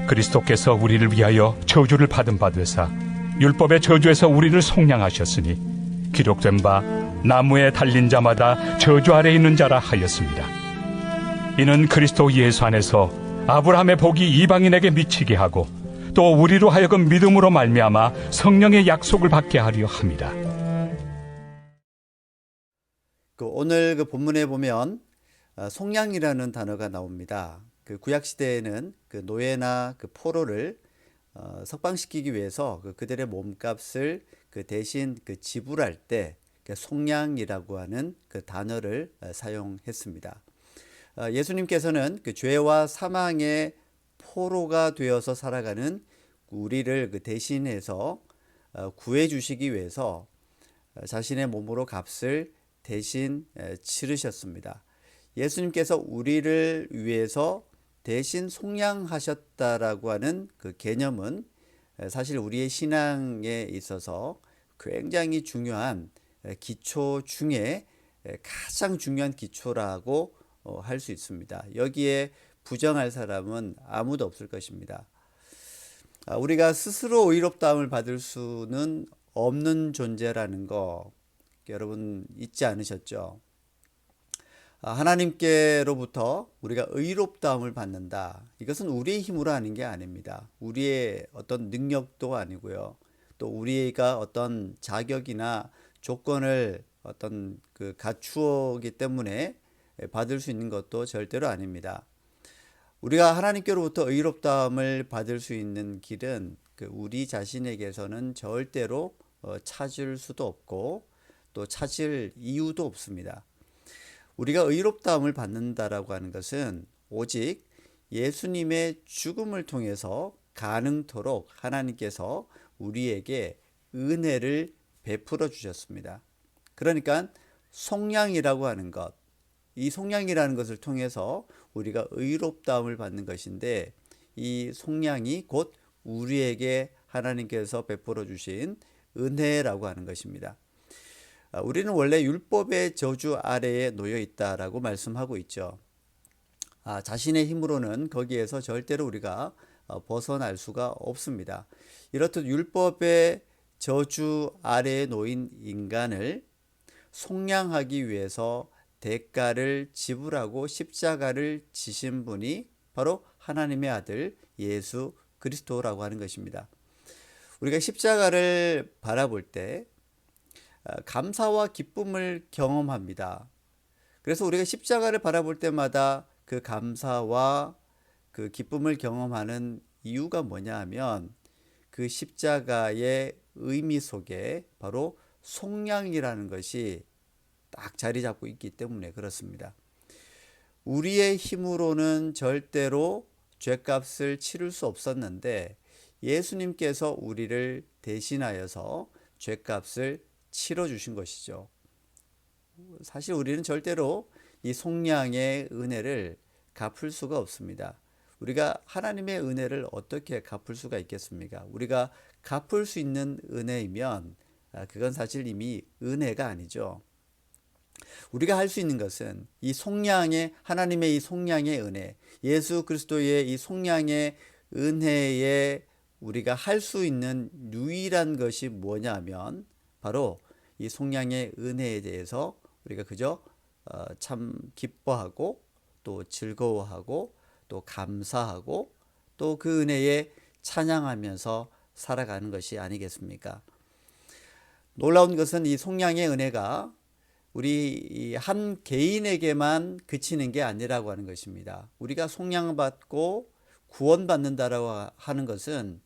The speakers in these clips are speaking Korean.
그리스도께서 우리를 위하여 저주를 받은 바 되사 율법의 저주에서 우리를 속량하셨으니 기록된 바 나무에 달린 자마다 저주 아래 있는 자라 하였습니다. 이는 그리스도 예수 안에서 아브라함의 복이 이방인에게 미치게 하고 또 우리로 하여금 믿음으로 말미암아 성령의 약속을 받게 하려 함이라. 오늘 본문에 보면 속량이라는 단어가 나옵니다. 구약 시대에는 노예나 포로를 석방시키기 위해서 그들의 몸값을 대신 지불할 때 속량이라고 하는 단어를 사용했습니다. 예수님께서는 죄와 사망의 포로가 되어서 살아가는 우리를 대신해서 구해 주시기 위해서 자신의 몸으로 값을 대신 치르셨습니다. 예수님께서 우리를 위해서 대신 속량하셨다라고 하는 개념은 사실 우리의 신앙에 있어서 굉장히 중요한 기초 중에 가장 중요한 기초라고 할 수 있습니다. 여기에 부정할 사람은 아무도 없을 것입니다. 우리가 스스로 의롭다함을 받을 수는 없는 존재라는 거 여러분 잊지 않으셨죠? 하나님께로부터 우리가 의롭다함을 받는다. 이것은 우리의 힘으로 하는 게 아닙니다. 우리의 어떤 능력도 아니고요. 또 우리가 어떤 자격이나 조건을 어떤 갖추었기 때문에 받을 수 있는 것도 절대로 아닙니다. 우리가 하나님께로부터 의롭다함을 받을 수 있는 길은 우리 자신에게서는 절대로 찾을 수도 없고 또 찾을 이유도 없습니다. 우리가 의롭다함을 받는다라고 하는 것은 오직 예수님의 죽음을 통해서 가능토록 하나님께서 우리에게 은혜를 베풀어 주셨습니다. 그러니까 속량이라고 하는 것, 이 속량이라는 것을 통해서 우리가 의롭다함을 받는 것인데 이 속량이 곧 우리에게 하나님께서 베풀어 주신 은혜라고 하는 것입니다. 우리는 원래 율법의 저주 아래에 놓여 있다라고 말씀하고 있죠. 자신의 힘으로는 거기에서 절대로 우리가 벗어날 수가 없습니다. 이렇듯 율법의 저주 아래에 놓인 인간을 속량하기 위해서 대가를 지불하고 십자가를 지신 분이 바로 하나님의 아들 예수 그리스도라고 하는 것입니다. 우리가 십자가를 바라볼 때 감사와 기쁨을 경험합니다. 그래서 우리가 십자가를 바라볼 때마다 그 감사와 그 기쁨을 경험하는 이유가 뭐냐 하면 그 십자가의 의미 속에 바로 속량이라는 것이 딱 자리 잡고 있기 때문에 그렇습니다. 우리의 힘으로는 절대로 죄값을 치를 수 없었는데 예수님께서 우리를 대신하여서 죄값을 치러주신 것이죠. 사실 우리는 절대로 이 속량의 은혜를 갚을 수가 없습니다. 우리가 하나님의 은혜를 어떻게 갚을 수가 있겠습니까? 우리가 갚을 수 있는 은혜이면 그건 사실 이미 은혜가 아니죠. 우리가 할 수 있는 것은 이 속량의 하나님의 이 속량의 은혜, 예수 그리스도의 이 속량의 은혜에 우리가 할 수 있는 유일한 것이 뭐냐면 바로 이 속량의 은혜에 대해서 우리가 그저 참 기뻐하고 또 즐거워하고 또 감사하고 또 그 은혜에 찬양하면서 살아가는 것이 아니겠습니까? 놀라운 것은 이 속량의 은혜가 우리 한 개인에게만 그치는 게 아니라고 하는 것입니다. 우리가 속량받고 구원받는다라고 하는 것은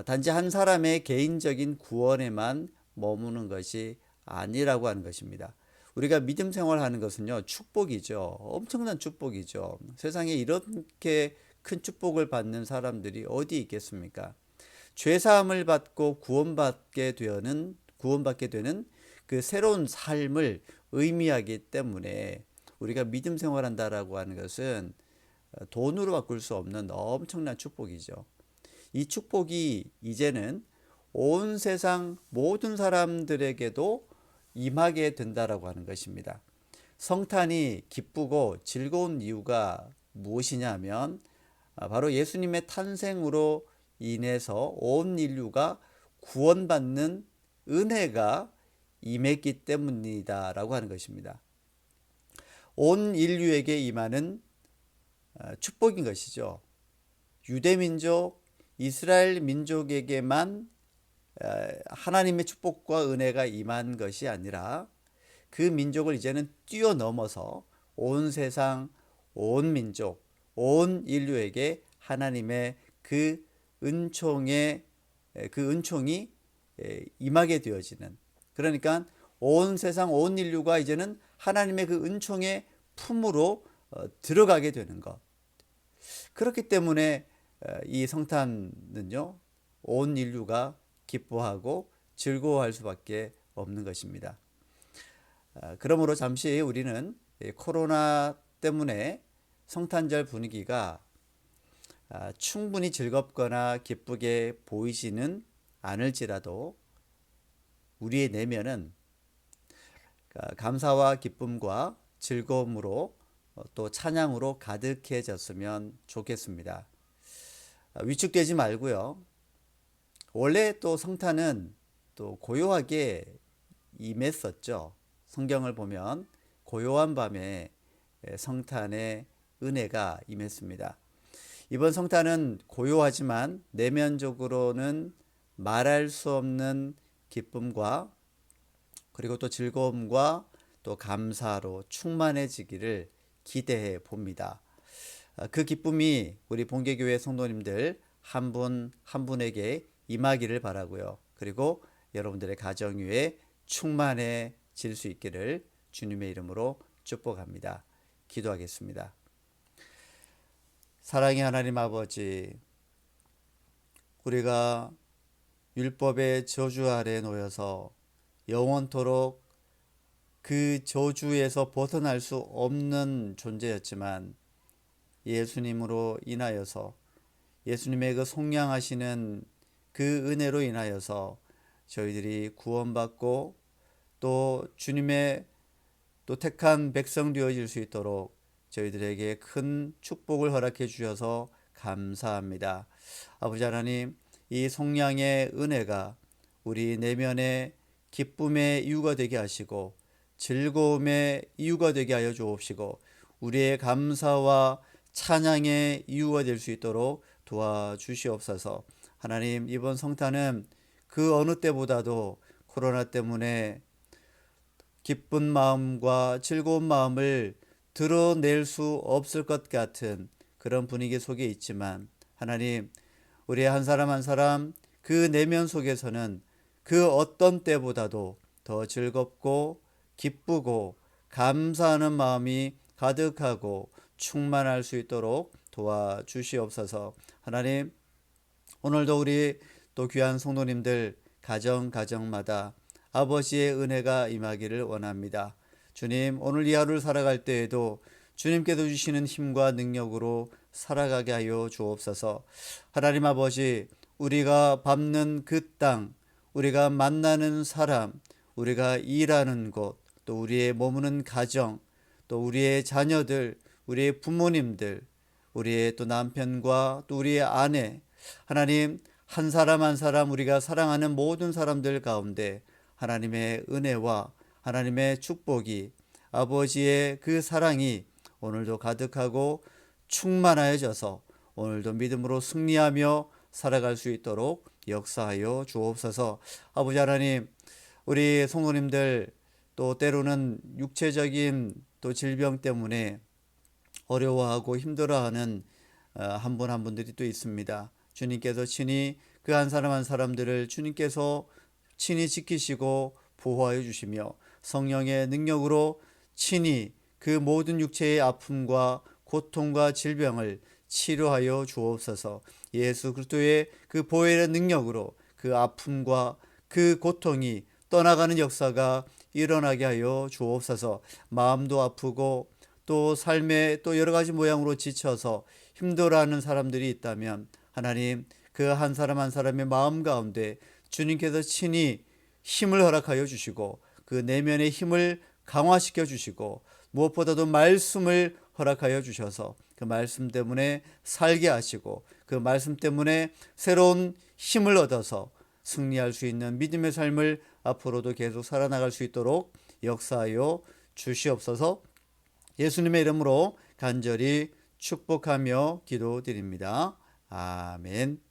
단지 한 사람의 개인적인 구원에만 머무는 것이 아니라고 하는 것입니다. 우리가 믿음 생활하는 것은요, 축복이죠. 엄청난 축복이죠. 세상에 이렇게 큰 축복을 받는 사람들이 어디 있겠습니까? 죄사함을 받고 구원받게 되는 그 새로운 삶을 의미하기 때문에 우리가 믿음 생활한다라고 하는 것은 돈으로 바꿀 수 없는 엄청난 축복이죠. 이 축복이 이제는 온 세상 모든 사람들에게도 임하게 된다라고 하는 것입니다. 성탄이 기쁘고 즐거운 이유가 무엇이냐 하면 바로 예수님의 탄생으로 인해서 온 인류가 구원받는 은혜가 임했기 때문이다라고 하는 것입니다. 온 인류에게 임하는 축복인 것이죠. 유대민족, 이스라엘 민족에게만 하나님의 축복과 은혜가 임한 것이 아니라 그 민족을 이제는 뛰어넘어서 온 세상, 온 민족, 온 인류에게 하나님의 그 은총이 임하게 되어지는, 그러니까 온 세상, 온 인류가 이제는 하나님의 그 은총의 품으로 들어가게 되는 것. 그렇기 때문에 이 성탄은요, 온 인류가 기뻐하고 즐거워할 수밖에 없는 것입니다. 그러므로 잠시 우리는 코로나 때문에 성탄절 분위기가 충분히 즐겁거나 기쁘게 보이지는 않을지라도 우리의 내면은 감사와 기쁨과 즐거움으로 또 찬양으로 가득해졌으면 좋겠습니다. 위축되지 말고요. 원래 또 성탄은 또 고요하게 임했었죠. 성경을 보면 고요한 밤에 성탄의 은혜가 임했습니다. 이번 성탄은 고요하지만 내면적으로는 말할 수 없는 기쁨과 그리고 또 즐거움과 또 감사로 충만해지기를 기대해 봅니다. 그 기쁨이 우리 본계교회 성도님들 한 분 한 분에게 임하기를 바라고요. 그리고 여러분들의 가정 위에 충만해질 수 있기를 주님의 이름으로 축복합니다. 기도하겠습니다. 사랑의 하나님 아버지, 우리가 율법의 저주 아래 놓여서 영원토록 그 저주에서 벗어날 수 없는 존재였지만 예수님으로 인하여서, 예수님의 그 속량하시는 그 은혜로 인하여서 저희들이 구원받고 또 주님의 또 택한 백성 되어질 수 있도록 저희들에게 큰 축복을 허락해 주셔서 감사합니다. 아버지 하나님, 이 속량의 은혜가 우리 내면의 기쁨의 이유가 되게 하시고 즐거움의 이유가 되게 하여 주옵시고 우리의 감사와 찬양의 이유가 될 수 있도록 도와주시옵소서. 하나님, 이번 성탄은 그 어느 때보다도 코로나 때문에 기쁜 마음과 즐거운 마음을 드러낼 수 없을 것 같은 그런 분위기 속에 있지만 하나님, 우리 한 사람 한 사람 그 내면 속에서는 그 어떤 때보다도 더 즐겁고 기쁘고 감사하는 마음이 가득하고 충만할 수 있도록 도와주시옵소서. 하나님, 오늘도 우리 또 귀한 성도님들 가정마다 아버지의 은혜가 임하기를 원합니다. 주님, 오늘 이 하루를 살아갈 때에도 주님께서 주시는 힘과 능력으로 살아가게 하여 주옵소서. 하나님 아버지, 우리가 밟는 그 땅, 우리가 만나는 사람, 우리가 일하는 곳, 또 우리의 머무는 가정, 또 우리의 자녀들, 우리의 부모님들, 우리의 또 남편과 또 우리의 아내, 하나님, 한 사람 한 사람 우리가 사랑하는 모든 사람들 가운데 하나님의 은혜와 하나님의 축복이, 아버지의 그 사랑이 오늘도 가득하고 충만하여져서 오늘도 믿음으로 승리하며 살아갈 수 있도록 역사하여 주옵소서. 아버지 하나님, 우리 성도님들 또 때로는 육체적인 또 질병 때문에 어려워하고 힘들어하는 한 분 한 분들이 또 있습니다. 주님께서 친히 그 한 사람 한 사람들을 주님께서 친히 지키시고 보호하여 주시며 성령의 능력으로 친히 그 모든 육체의 아픔과 고통과 질병을 치료하여 주옵소서. 예수 그리스도의 그 보혈의 능력으로 그 아픔과 그 고통이 떠나가는 역사가 일어나게 하여 주옵소서. 마음도 아프고 또 삶의 또 여러 가지 모양으로 지쳐서 힘들어하는 사람들이 있다면 하나님, 그 한 사람 한 사람의 마음 가운데 주님께서 친히 힘을 허락하여 주시고 그 내면의 힘을 강화시켜 주시고 무엇보다도 말씀을 허락하여 주셔서 그 말씀 때문에 살게 하시고 그 말씀 때문에 새로운 힘을 얻어서 승리할 수 있는 믿음의 삶을 앞으로도 계속 살아나갈 수 있도록 역사하여 주시옵소서. 예수님의 이름으로 간절히 축복하며 기도드립니다. 아멘.